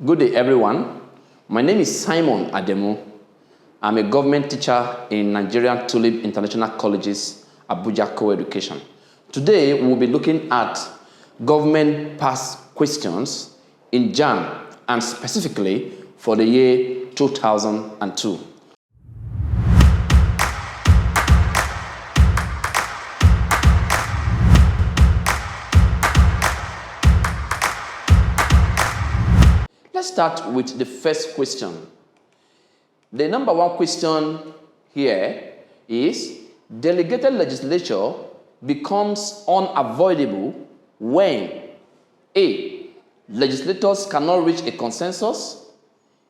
Good day, everyone. My name is Simon Ademu. I'm a government teacher in Nigerian Tulip International College's Abuja Co-Education. Today, we'll be looking at government past questions in JAMB and specifically for the year 2002. Let's start with the first question. The number one question here is, delegated legislature becomes unavoidable when A, legislators cannot reach a consensus?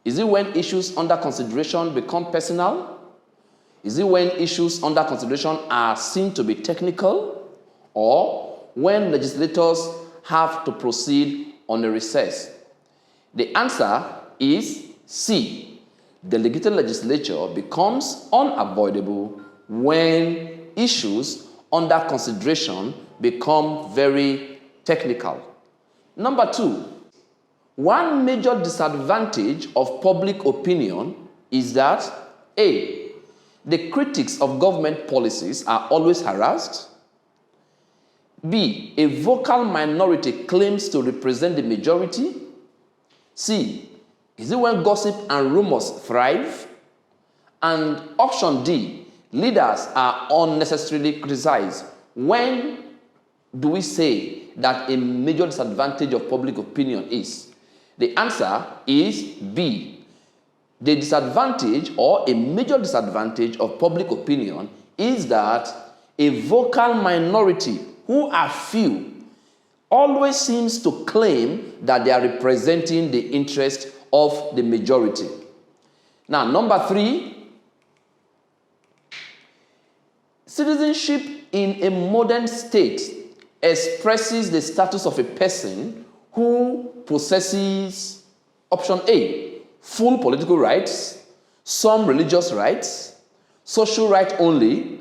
Is it when issues under consideration become personal? Is it when issues under consideration are seen to be technical? Or when legislators have to proceed on a recess? The answer is C. Delegated legislature becomes unavoidable when issues under consideration become very technical. Number two, one major disadvantage of public opinion is that A, the critics of government policies are always harassed. B, a vocal minority claims to represent the majority. C, is it when gossip and rumors thrive? And option D, leaders are unnecessarily criticized. When do we say that a major disadvantage of public opinion is? The answer is B. The disadvantage or a major disadvantage of public opinion is that a vocal minority, who are few, always seems to claim that they are representing the interest of the majority. Now, number three, citizenship in a modern state expresses the status of a person who possesses, option A, full political rights, some religious rights, social rights only,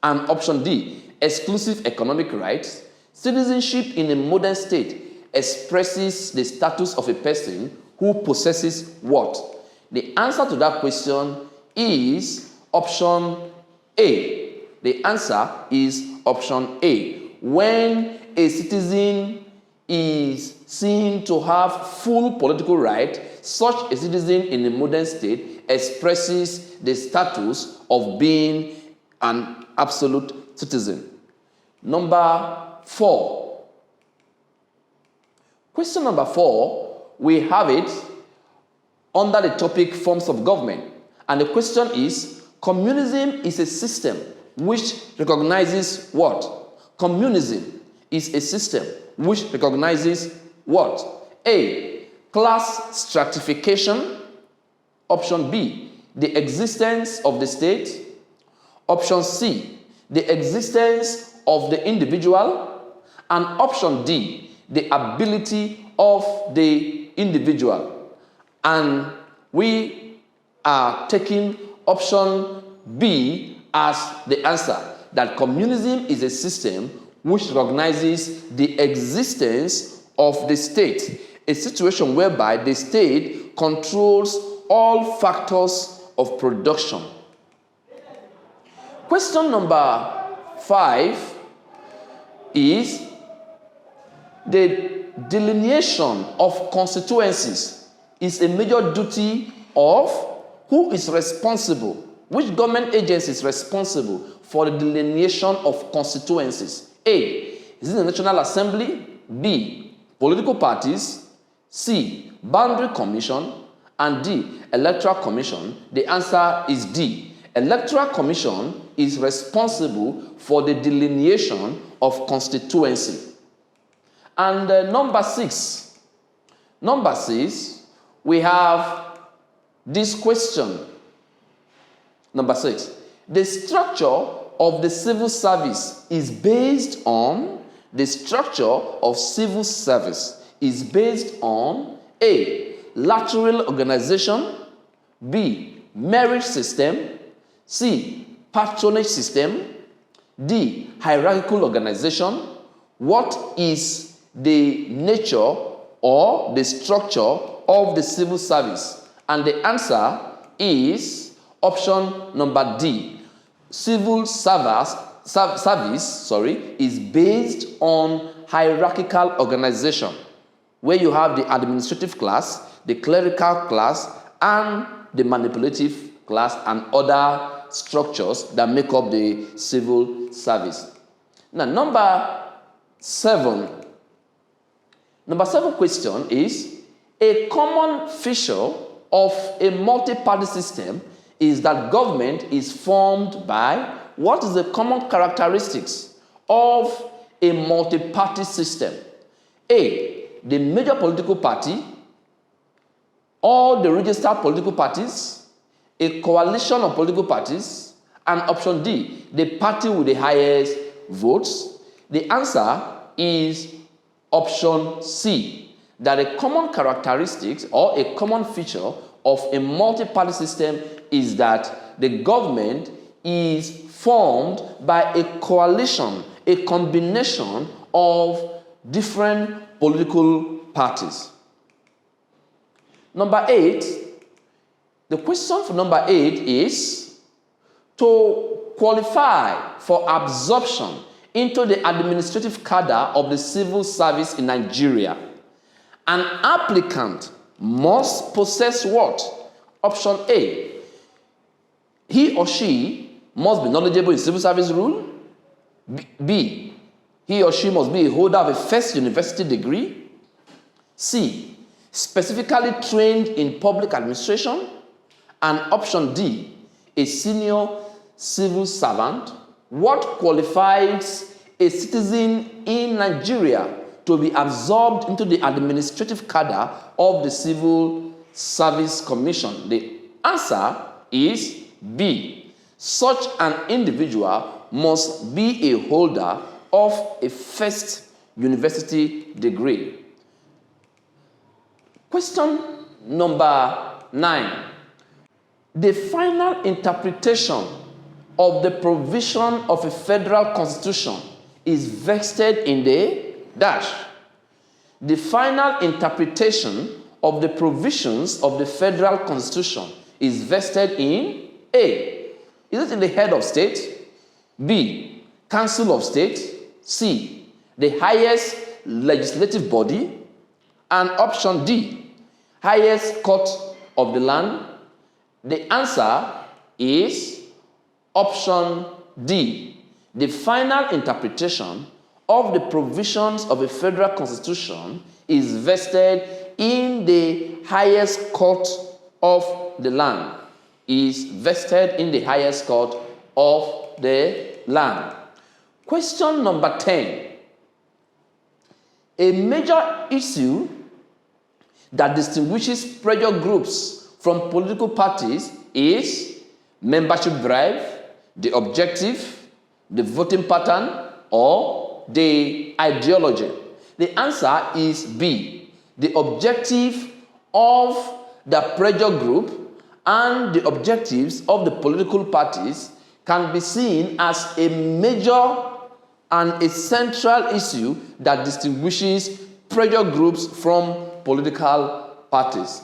and option D, exclusive economic rights. Citizenship in a modern state expresses the status of a person who possesses what? The answer to that question is option A. The answer is option A. When a citizen is seen to have full political right, such a citizen in a modern state expresses the status of being an absolute citizen. Number 4. Question number 4, we have it under the topic forms of government. And the question is, communism is a system which recognizes what? Communism is a system which recognizes what? A, class stratification. Option B, the existence of the state. Option C, the existence of the individual. And option D, the ability of the individual. And we are taking option B as the answer, that communism is a system which recognizes the existence of the state, a situation whereby the state controls all factors of production. Question number 5 is, the delineation of constituencies is a major duty of who is responsible, which government agency is responsible for the delineation of constituencies? A, is it the National Assembly? B, political parties? C, Boundary Commission? And D, Electoral Commission? The answer is D. Electoral Commission is responsible for the delineation of constituency. And number 6, we have this question. Number 6, the structure of the civil service is based on, A, lateral organization, B, merit system, C, patronage system, D, hierarchical organization. What is the nature or the structure of the civil service? And the answer is option number D. Civil service is based on hierarchical organization, where you have the administrative class, the clerical class, and the manipulative class, and other structures that make up the civil service. Now, number seven question is, a common feature of a multi-party system is that government is formed by, what is the common characteristics of a multi-party system? A, the major political party, all the registered political parties, a coalition of political parties, and option D, the party with the highest votes. The answer is option C, that a common characteristics or a common feature of a multi-party system is that the government is formed by a coalition, a combination of different political parties. Number 8, the question for number 8 is, to qualify for absorption into the administrative cadre of the civil service in Nigeria, an applicant must possess what? Option A, he or she must be knowledgeable in civil service rule. B, he or she must be a holder of a first university degree. C, specifically trained in public administration. And option D, a senior civil servant. What qualifies a citizen in Nigeria to be absorbed into the administrative cadre of the Civil Service Commission? The answer is B. Such an individual must be a holder of a first university degree. Question number 9. The final interpretation of the provision of a federal constitution is vested in the dash. The final interpretation of the provisions of the federal constitution is vested in A, is it in the head of state? B, council of state? C, the highest legislative body? And option D, highest court of the land? The answer is option D. The final interpretation of the provisions of a federal constitution is vested in the highest court of the land. Is vested in the highest court of the land. Question number 10. A major issue that distinguishes pressure groups from political parties is membership drive, the objective, the voting pattern, or the ideology. The answer is B. The objective of the pressure group and the objectives of the political parties can be seen as a major and a central issue that distinguishes pressure groups from political parties.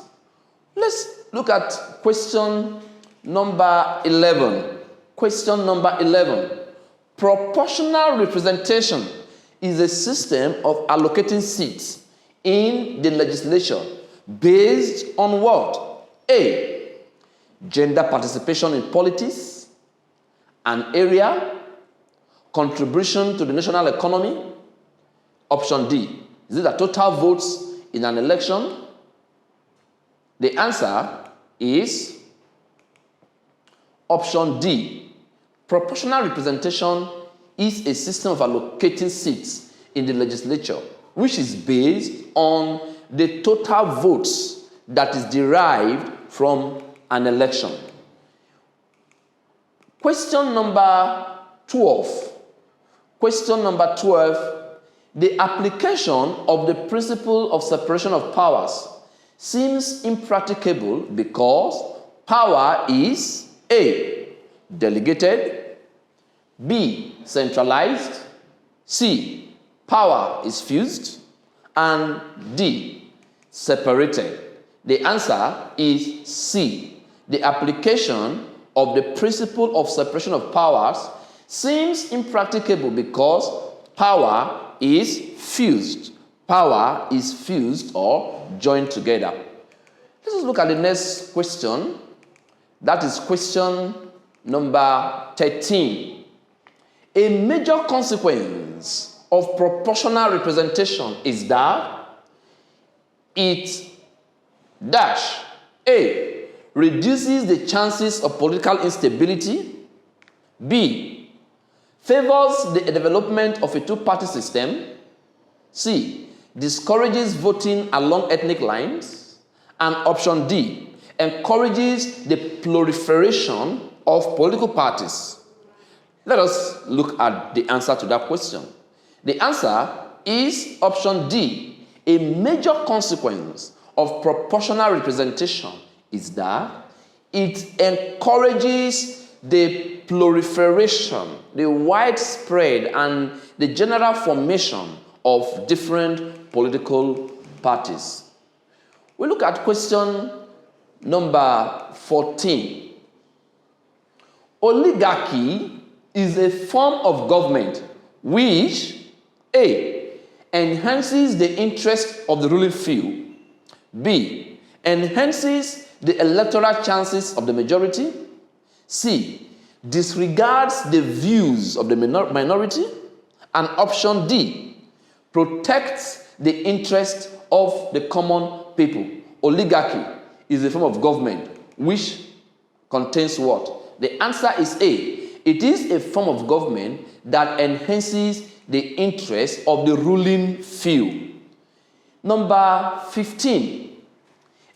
Let's look at question number 11. Question number 11. Proportional representation is a system of allocating seats in the legislature based on what? A, gender participation in politics, an area, contribution to the national economy. Option D, is it the total votes in an election? The answer is option D. Proportional representation is a system of allocating seats in the legislature, which is based on the total votes that is derived from an election. Question number 12. Question number 12. The application of the principle of separation of powers seems impracticable because power is A, delegated, B, centralized, C, power is fused, and D, separated. The answer is C. The application of the principle of separation of powers seems impracticable because power is fused. Power is fused or joined together. Let's look at the next question. That is question number 13. A major consequence of proportional representation is that it dash A. Reduces the chances of political instability. B. Favors the development of a two-party system. C. Discourages voting along ethnic lines. And option D. Encourages the proliferation of political parties. Let us look at the answer to that question. The answer is option D. A major consequence of proportional representation is that it encourages the proliferation, the widespread and the general formation of different political parties. We look at question number 14. Oligarchy is a form of government which A. Enhances the interest of the ruling few. B. Enhances the electoral chances of the majority. C. Disregards the views of the minority. And option D. Protects the interest of the common people. Oligarchy is a form of government which contains what? The answer is A. It is a form of government that enhances the interest of the ruling few. Number 15.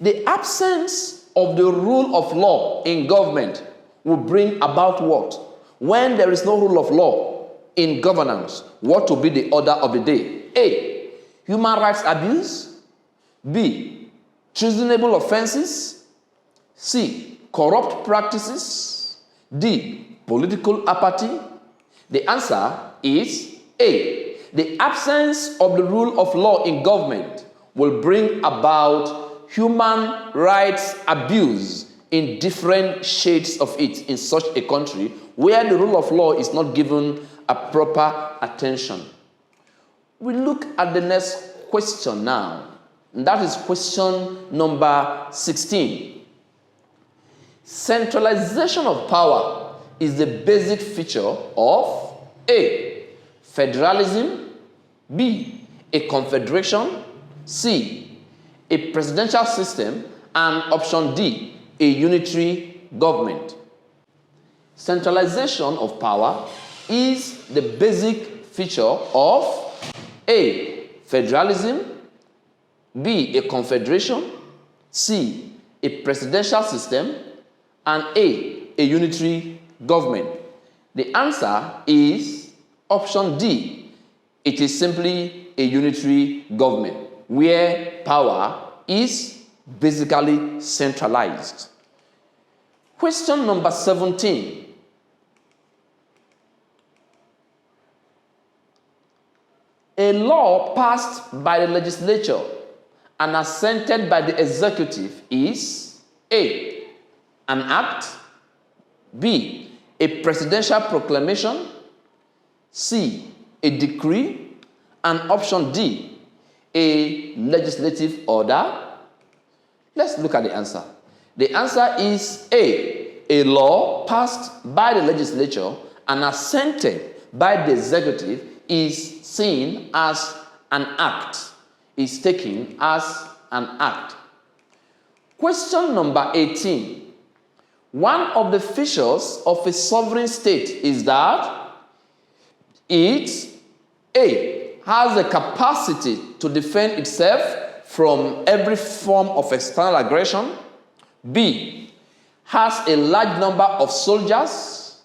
The absence of the rule of law in government will bring about what? When there is no rule of law in governance, what will be the order of the day? A. Human rights abuse. B. Treasonable offenses. C. Corrupt practices. D. Political apathy. The answer is A. The absence of the rule of law in government will bring about human rights abuse in different shades of it in such a country where the rule of law is not given a proper attention. We look at the next question now. And that is question number 16. Centralization of power is the basic feature of A. Federalism. B. A confederation. C. A presidential system. And option D. A unitary government. Centralization of power is the basic feature of A. Federalism. B. A confederation. C. A presidential system. And A unitary government. The answer is option D. It is simply a unitary government where power is basically centralized. Question number 17. A law passed by the legislature and assented by the executive is A. An act. B. A presidential proclamation. C. A decree. And option D. A legislative order. Let's look at the answer. The answer is A law passed by the legislature and assented by the executive is seen as an act, is taken as an act. Question number 18. One of the features of a sovereign state is that it A. has the capacity to defend itself from every form of external aggression. B. has a large number of soldiers.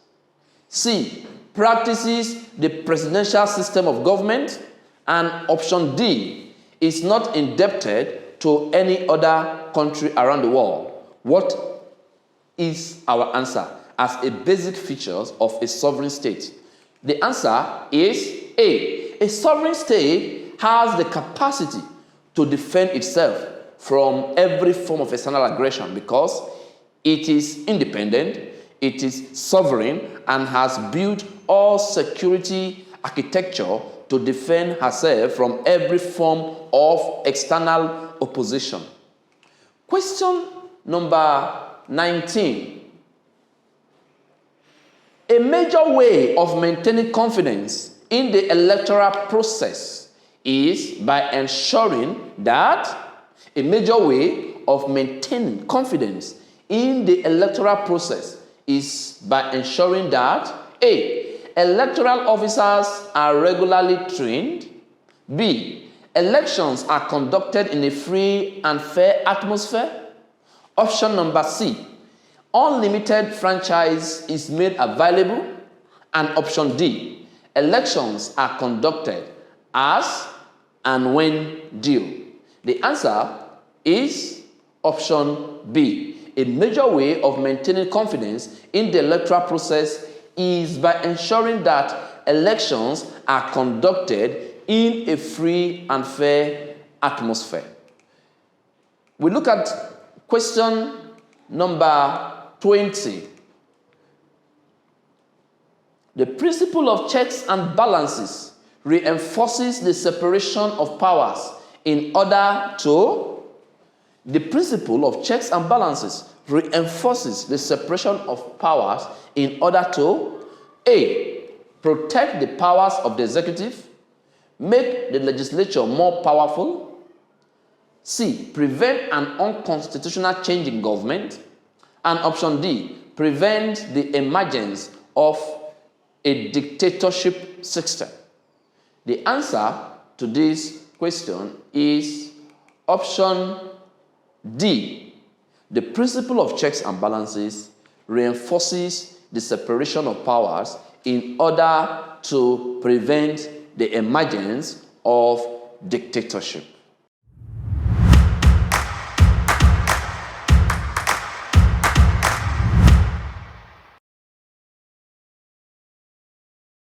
C. practices the presidential system of government. And option D. is not indebted to any other country around the world. What is our answer as a basic feature of a sovereign state? The answer is A. A sovereign state has the capacity to defend itself from every form of external aggression because it is independent, it is sovereign, and has built all security architecture to defend herself from every form of external opposition. Question number 19. A major way of maintaining confidence in the electoral process is by ensuring that a major way of maintaining confidence in the electoral process is by ensuring that A. Electoral officers are regularly trained. B. Elections are conducted in a free and fair atmosphere. Option number C. Unlimited franchise is made available. And option D. Elections are conducted as and when due. The answer is option B. A major way of maintaining confidence in the electoral process is by ensuring that elections are conducted in a free and fair atmosphere. We look at question number 20. The principle of checks and balances reinforces the separation of powers in order to. The principle of checks and balances reinforces the separation of powers in order to A. Protect the powers of the executive, make the legislature more powerful. C. Prevent an unconstitutional change in government. And option D. Prevent the emergence of a dictatorship system. The answer to this question is option D. The principle of checks and balances reinforces the separation of powers in order to prevent the emergence of dictatorship.